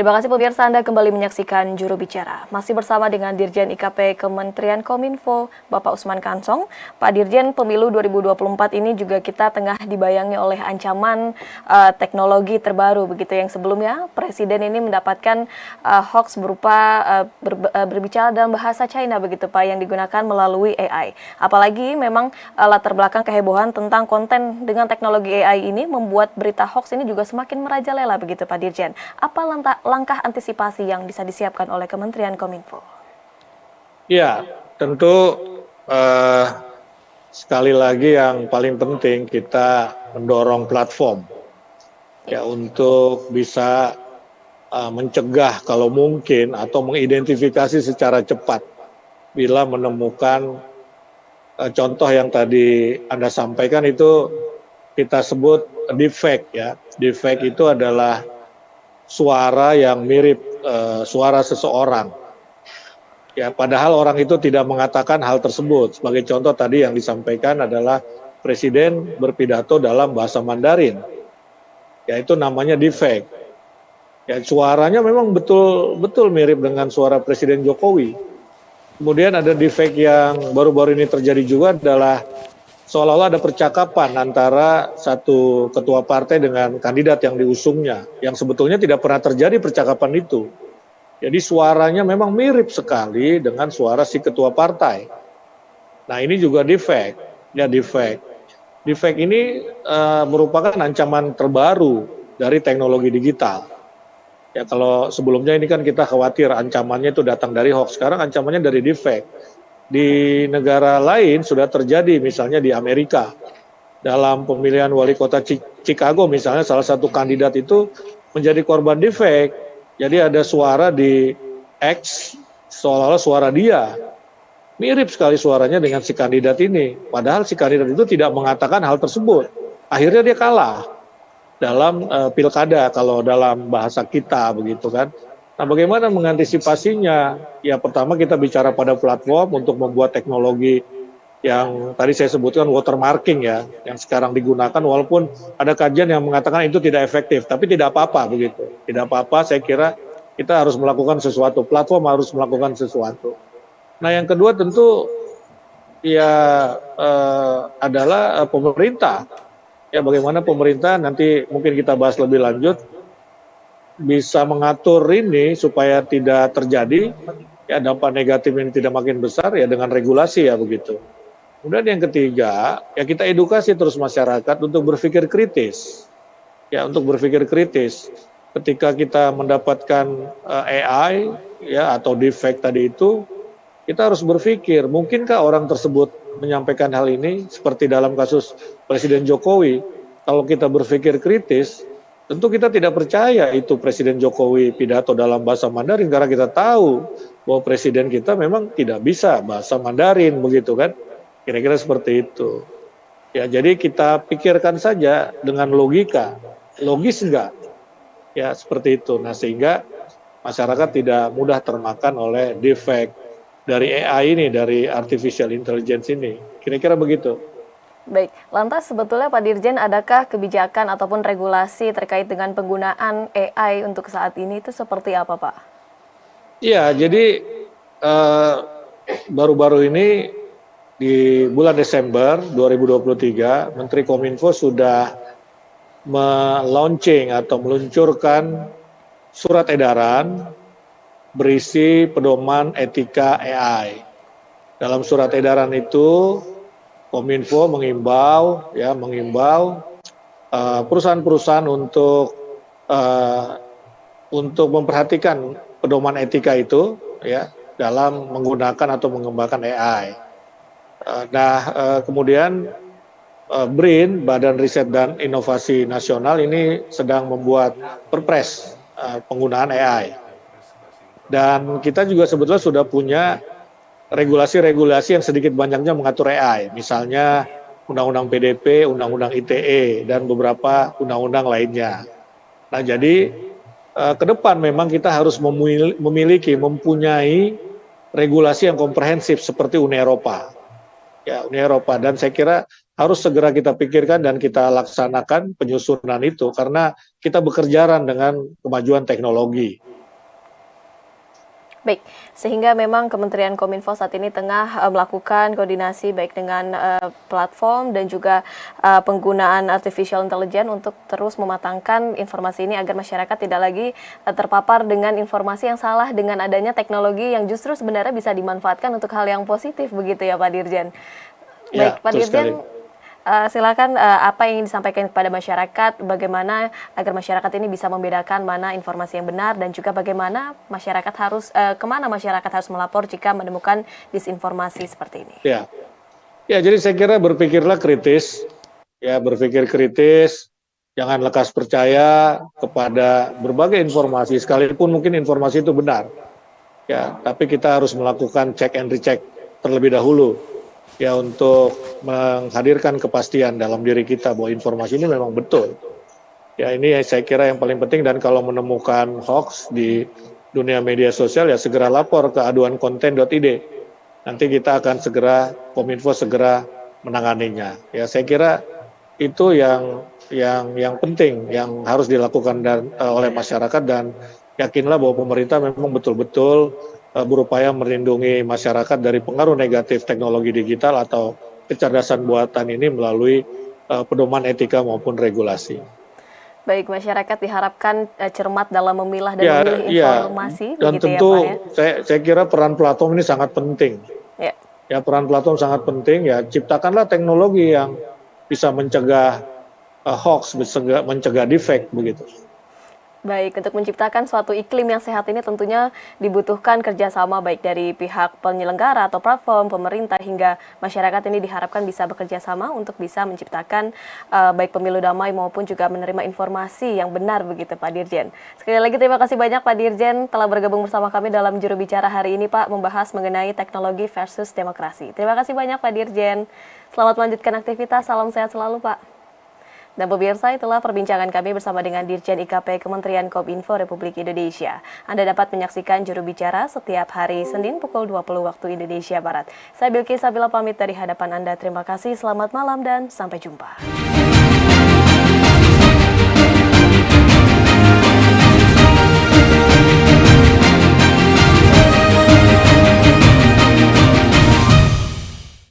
Terima kasih pemirsa, Anda kembali menyaksikan Juru Bicara. Masih bersama dengan Dirjen IKP Kementerian Kominfo, Bapak Usman Kansong. Pak Dirjen, pemilu 2024 ini juga kita tengah dibayangi oleh ancaman teknologi terbaru, begitu yang sebelumnya Presiden ini mendapatkan hoax berupa berbicara dalam bahasa China, begitu Pak, yang digunakan melalui AI. Apalagi memang latar belakang kehebohan tentang konten dengan teknologi AI ini membuat berita hoax ini juga semakin merajalela, begitu Pak Dirjen. Apa langkah antisipasi yang bisa disiapkan oleh Kementerian Kominfo? Ya, tentu sekali lagi yang paling penting kita mendorong platform ya untuk bisa mencegah kalau mungkin atau mengidentifikasi secara cepat bila menemukan contoh yang tadi Anda sampaikan itu kita sebut deepfake ya. Deepfake itu adalah suara yang mirip suara seseorang. Ya, padahal orang itu tidak mengatakan hal tersebut. Sebagai contoh tadi yang disampaikan adalah Presiden berpidato dalam bahasa Mandarin. Ya, itu namanya deepfake. Ya, suaranya memang betul-betul mirip dengan suara Presiden Jokowi. Kemudian ada deepfake yang baru-baru ini terjadi juga adalah seolah-olah ada percakapan antara satu ketua partai dengan kandidat yang diusungnya, yang sebetulnya tidak pernah terjadi percakapan itu. Jadi suaranya memang mirip sekali dengan suara si ketua partai. Nah, ini juga deepfake. Ya, deepfake. Deepfake ini merupakan ancaman terbaru dari teknologi digital. Ya, kalau sebelumnya ini kan kita khawatir ancamannya itu datang dari hoax, sekarang ancamannya dari deepfake. Di negara lain sudah terjadi, misalnya di Amerika. Dalam pemilihan wali kota Chicago misalnya, salah satu kandidat itu menjadi korban deepfake. Jadi ada suara di X, seolah-olah suara dia. Mirip sekali suaranya dengan si kandidat ini. Padahal si kandidat itu tidak mengatakan hal tersebut. Akhirnya dia kalah dalam pilkada, kalau dalam bahasa kita begitu kan. Nah, bagaimana mengantisipasinya? Ya, pertama kita bicara pada platform untuk membuat teknologi yang tadi saya sebutkan watermarking ya, yang sekarang digunakan walaupun ada kajian yang mengatakan itu tidak efektif, tapi tidak apa-apa begitu. Tidak apa-apa, saya kira kita harus melakukan sesuatu, platform harus melakukan sesuatu. Nah, yang kedua tentu ya adalah pemerintah. Ya, bagaimana pemerintah nanti mungkin kita bahas lebih lanjut bisa mengatur ini supaya tidak terjadi ya dampak negatif yang tidak makin besar ya dengan regulasi ya begitu. Kemudian yang ketiga ya kita edukasi terus masyarakat untuk berpikir kritis. Ya, untuk berpikir kritis. Ketika kita mendapatkan AI ya atau deepfake tadi itu, kita harus berpikir mungkinkah orang tersebut menyampaikan hal ini seperti dalam kasus Presiden Jokowi. Kalau kita berpikir kritis, tentu kita tidak percaya itu Presiden Jokowi pidato dalam bahasa Mandarin karena kita tahu bahwa Presiden kita memang tidak bisa bahasa Mandarin begitu kan. Kira-kira seperti itu. Ya, jadi kita pikirkan saja dengan logika. Logis enggak? Ya, seperti itu. Nah, sehingga masyarakat tidak mudah termakan oleh deepfake dari AI ini, dari artificial intelligence ini. Kira-kira begitu. Baik, lantas sebetulnya Pak Dirjen, adakah kebijakan ataupun regulasi terkait dengan penggunaan AI untuk saat ini itu seperti apa, Pak? Iya, jadi baru-baru ini di bulan Desember 2023, Menteri Kominfo sudah meluncurkan atau meluncurkan surat edaran berisi pedoman etika AI. Dalam surat edaran itu, Kominfo mengimbau perusahaan-perusahaan untuk memperhatikan pedoman etika itu ya dalam menggunakan atau mengembangkan AI. Kemudian BRIN, Badan Riset dan Inovasi Nasional ini sedang membuat perpres penggunaan AI. Dan kita juga sebetulnya sudah punya regulasi-regulasi yang sedikit banyaknya mengatur AI, misalnya Undang-Undang PDP, Undang-Undang ITE, dan beberapa undang-undang lainnya. Nah, jadi ke depan memang kita harus mempunyai regulasi yang komprehensif seperti Uni Eropa. Ya, Uni Eropa, dan saya kira harus segera kita pikirkan dan kita laksanakan penyusunan itu karena kita bekerja dengan kemajuan teknologi. Baik, sehingga memang Kementerian Kominfo saat ini tengah melakukan koordinasi baik dengan platform dan juga penggunaan artificial intelligence untuk terus mematangkan informasi ini agar masyarakat tidak lagi terpapar dengan informasi yang salah dengan adanya teknologi yang justru sebenarnya bisa dimanfaatkan untuk hal yang positif begitu ya Pak Dirjen. Ya, Baik, Pak betul sekali. Dirjen, silakan apa yang ingin disampaikan kepada masyarakat, bagaimana agar masyarakat ini bisa membedakan mana informasi yang benar dan juga bagaimana masyarakat harus kemana masyarakat harus melapor jika menemukan disinformasi seperti ini. Ya, ya, jadi saya kira berpikirlah kritis, ya berpikir kritis, jangan lekas percaya kepada berbagai informasi, sekalipun mungkin informasi itu benar. Ya, tapi kita harus melakukan check and recheck terlebih dahulu, ya untuk menghadirkan kepastian dalam diri kita bahwa informasi ini memang betul. Ya, ini saya kira yang paling penting, dan kalau menemukan hoax di dunia media sosial ya segera lapor ke aduankonten.id. Nanti kita akan segera, Kominfo segera menanganinya. Ya, saya kira itu yang penting yang harus dilakukan oleh masyarakat, dan yakinlah bahwa pemerintah memang betul-betul berupaya melindungi masyarakat dari pengaruh negatif teknologi digital atau kecerdasan buatan ini melalui pedoman etika maupun regulasi. Baik, masyarakat diharapkan cermat dalam memilah dan Ya, memilih ya, informasi, dan begitu ya tentu Pak ya? saya kira peran platform ini sangat penting. Ya. Ya, peran platform sangat penting. Ya, ciptakanlah teknologi yang bisa mencegah hoax, mencegah defect begitu. Baik, untuk menciptakan suatu iklim yang sehat ini tentunya dibutuhkan kerjasama baik dari pihak penyelenggara atau platform, pemerintah, hingga masyarakat ini diharapkan bisa bekerja sama untuk bisa menciptakan baik pemilu damai maupun juga menerima informasi yang benar begitu Pak Dirjen. Sekali lagi terima kasih banyak Pak Dirjen telah bergabung bersama kami dalam Juru Bicara hari ini Pak, membahas mengenai teknologi versus demokrasi. Terima kasih banyak Pak Dirjen. Selamat melanjutkan aktivitas, salam sehat selalu Pak. Dan pemirsa, itulah perbincangan kami bersama dengan Dirjen IKP Kementerian Kominfo Republik Indonesia. Anda dapat menyaksikan Juru Bicara setiap hari Senin pukul 20 waktu Indonesia Barat. Saya Bilqis Sabila pamit dari hadapan Anda. Terima kasih, selamat malam dan sampai jumpa.